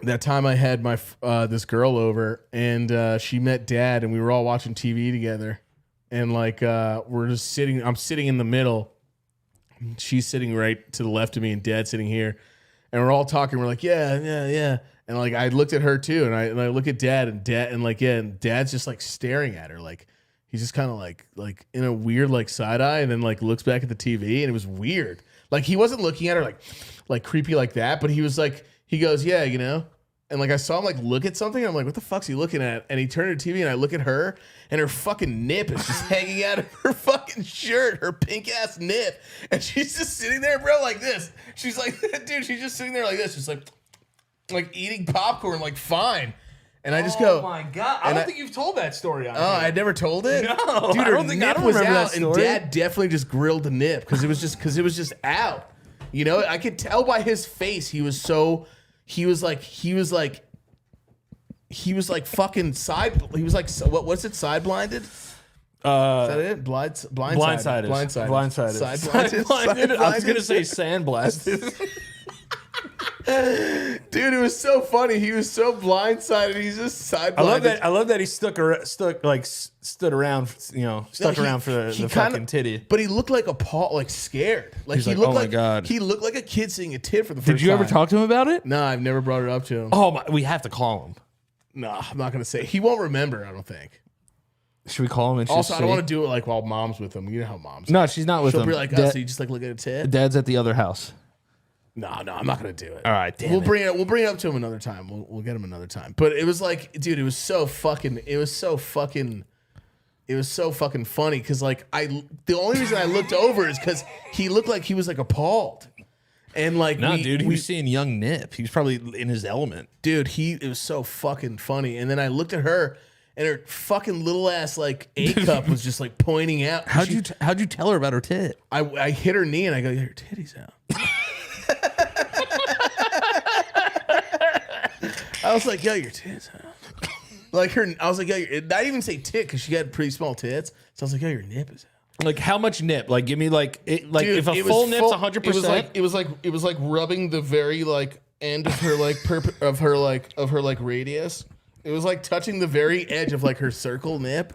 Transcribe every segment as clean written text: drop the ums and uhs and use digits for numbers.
that time I had my this girl over, and she met Dad, and we were all watching TV together, and like we're just sitting. I'm sitting in the middle. She's sitting right to the left of me, and Dad's sitting here, and we're all talking. We're like, yeah, and like I looked at her too, and I look at Dad, and Dad's just like staring at her, like he's just kind of like in a weird like side eye, and then like looks back at the TV, and it was weird. Like he wasn't looking at her like creepy like that, but he was like. He goes, yeah, you know? And like I saw him like look at something. And I'm like, what the fuck's he looking at? And he turned to the TV and I look at her and her fucking nip is just hanging out of her fucking shirt, her pink ass nip. And she's just sitting there, bro, like this. She's like, dude, she's just sitting there like this, just like eating popcorn, like fine. And I just go, oh my God. I don't think you've told that story on here. I never told it? No. Dude, her nip was out and story. Dad definitely just grilled the nip because it was just out. You know, I could tell by his face he was fucking side. He was like, what's it? Side blinded. Is that it? Blindsided. I was gonna say sandblasted. Dude, it was so funny. He was so blindsided. He's just side blinded. I love that he stood around. You know, around for the fucking titty. But he looked like like scared. Like he's he like, looked oh my God. He looked like a kid seeing a tit for the first time. Did you ever talk to him about it? No, I've never brought it up to him. Oh my, we have to call him. No, I'm not gonna say. He won't remember. I don't think. Should we call him? And also, I don't want to do it like while Mom's with him. You know how Mom's. No, she's not with him. She'll be like, oh, so you just like look at a tit. Dad's at the other house. No, I'm not gonna do it. All right, damn we'll bring it up to him another time. We'll get him another time. But it was like, dude, it was so fucking funny because like the only reason I looked over is because he looked like he was like appalled. And like, no, dude, he was seeing young Nip. He was probably in his element. Dude, it was so fucking funny. And then I looked at her, and her fucking little ass like A cup was just like pointing out. How'd you tell her about her tit? I hit her knee and I go, yeah, your titty's out. I was like, yo, your tits out. Like I was like, yo, I didn't even say tit because she had pretty small tits. So I was like, yo, your nip is out. Like how much nip? Like give me like dude, if a it full was nip's 100%. It was like rubbing the very like end of her like of her radius. It was like touching the very edge of like her circle nip,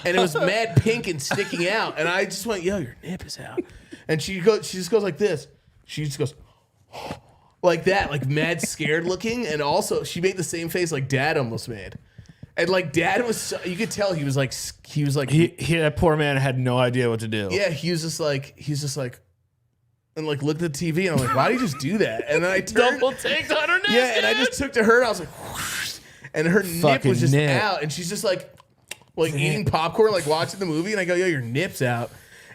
and it was mad pink and sticking out. And I just went, yo, your nip is out. And she just goes like this. She just goes like that, like mad scared looking. And also she made the same face like Dad almost made. And like Dad was, you could tell he was like that poor man had no idea what to do. Yeah, he's just like, and like looked at the TV, and I'm like, why did you just do that? And then I turned, double take on her nip. Yeah, and I just took to her, and I was like, whoosh, and her nip was just out, and she's just like eating popcorn, like watching the movie, and I go, yo, your nip's out.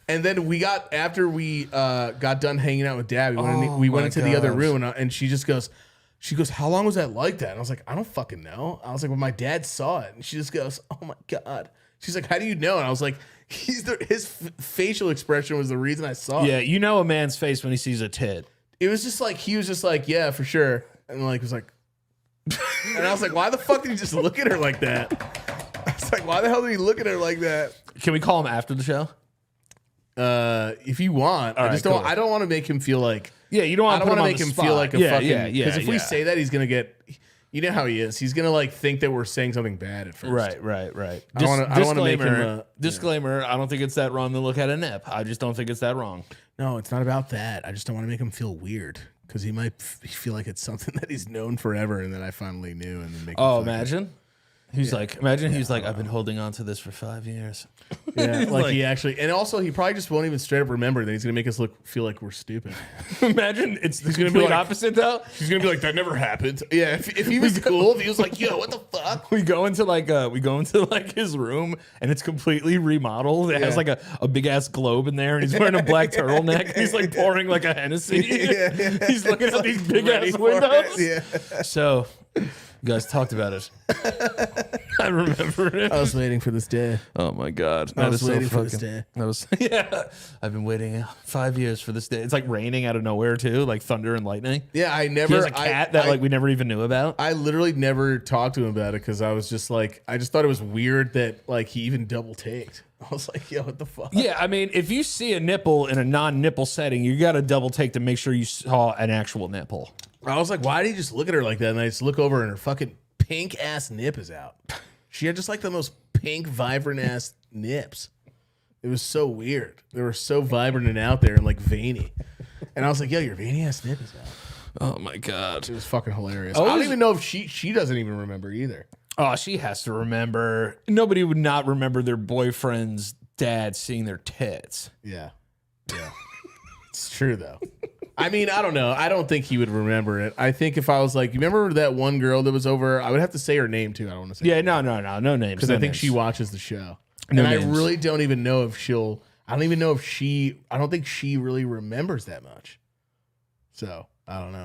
And then after we got done hanging out with Dad, we went into the other room, and she goes, how long was that like that? And I was like, I don't fucking know. I was like, well, my dad saw it. And she just goes, oh my God. She's like, how do you know? And I was like, his facial expression was the reason I saw it. Yeah, you know a man's face when he sees a tit. It was just like, he was just like, yeah, for sure. And like, was like, and I was like, why the fuck did he just look at her like that? I was like, why the hell did he look at her like that? Can we call him after the show? If you want. I don't want to make him feel like, yeah, you don't want to make him feel like a fucking. Yeah. Because if we say that, he's gonna get. You know how he is. He's gonna like think that we're saying something bad at first. Right. I don't want to make him. Disclaimer: I don't think it's that wrong to look at a nip. I just don't think it's that wrong. No, it's not about that. I just don't want to make him feel weird because he might feel like it's something that he's known forever and that I finally knew and then make. Imagine. He's like, I've been holding on to this for 5 years. Yeah, like he actually, and also he probably just won't even straight up remember that he's gonna make us feel like we're stupid. Imagine he's gonna be like, opposite though. He's gonna be like, that never happened. Yeah, if he was cool, if he was like, yo, what the fuck? We go into his room and it's completely remodeled. It has like a big ass globe in there, and he's wearing a black turtleneck. And he's like pouring like a Hennessy. He's looking at these big ass windows. Yeah. So. You guys talked about it. I remember it. I was waiting for this day. Oh my God. I was waiting for this day. I've been waiting 5 years for this day. It's like raining out of nowhere too, like thunder and lightning. Yeah, He has a cat that we never even knew about. I literally never talked to him about it because I was just like, I just thought it was weird that like he even double taked. I was like, yo, what the fuck? Yeah, I mean, if you see a nipple in a non-nipple setting, you got to double take to make sure you saw an actual nipple. I was like, why did you just look at her like that? And I just look over and her fucking pink ass nip is out. She had just like the most pink, vibrant ass nips. It was so weird. They were so vibrant and out there and like veiny. And I was like, yo, your veiny ass nip is out. Oh my God. It was fucking hilarious. I don't even know if she doesn't even remember either. Oh, she has to remember. Nobody would not remember their boyfriend's dad seeing their tits. Yeah. Yeah. It's true though. I mean, I don't know. I don't think he would remember it. I think if I was like, you remember that one girl that was over? I would have to say her name too. I don't want to say. Yeah, no names. Because No I think names. she watches the show, No and names. I really don't even know if she'll. I don't even know if she. I don't think she really remembers that much. So I don't know.